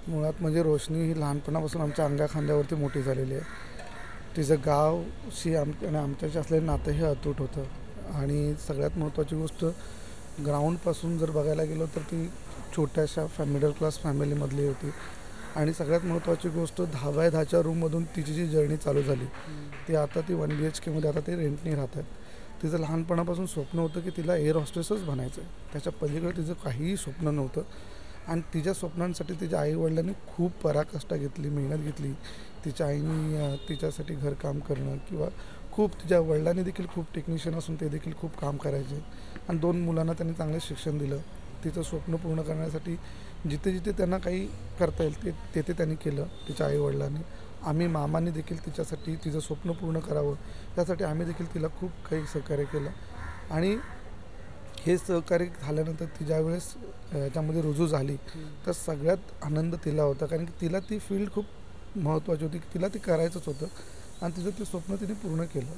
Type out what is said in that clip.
मुळात म्हणजे रोशनी ही लहानपणापासून आमच्या अंगाखांद्यावरती मोठी झालेली आहे. तिचं गावशी आणि आमच्याशी असलेलं नातं हे अतूट होतं आणि सगळ्यात महत्त्वाची गोष्ट ग्राउंडपासून जर बघायला गेलो तर ती छोट्याशा मिडल क्लास फॅमिलीमधली होती आणि सगळ्यात महत्त्वाची गोष्ट 10x10च्या रूममधून तिची जी जर्नी चालू झाली ती आता ती 1 BHKमध्ये आता ते रेंटनी राहत आहेत. तिचं लहानपणापासून स्वप्न होतं की तिला एअर हॉस्टेसच बनायचं आहे. त्याच्या पलीकडे तिचं काहीही स्वप्न नव्हतं आणि तिच्या स्वप्नांसाठी तिच्या आईवडिलांनी खूप पराकाष्ठा घेतली, मेहनत घेतली. तिच्या आईनी तिच्यासाठी घरकाम करणं किंवा खूप तिच्या वडिलांनी देखील खूप टेक्निशियन असून ते देखील खूप काम करायचे आणि 2 मुलांना त्यांनी चांगलं शिक्षण दिलं. तिचं स्वप्न पूर्ण करण्यासाठी जिथे जिथे त्यांना काही करता येईल तेथे त्यांनी केलं तिच्या आईवडिलांनी. आम्ही मामांनी देखील तिच्यासाठी तिचं स्वप्न पूर्ण करावं यासाठी आम्ही देखील तिला खूप काही सहकार्य केलं आणि हे सहकार्य झाल्यानंतर ती ज्यावेळेस याच्यामध्ये रुजू झाली तर सगळ्यात आनंद तिला होता कारण की तिला ती फील्ड खूप महत्त्वाची होती की तिला ती करायचंच होतं आणि तिचं ते स्वप्न तिने पूर्ण केलं.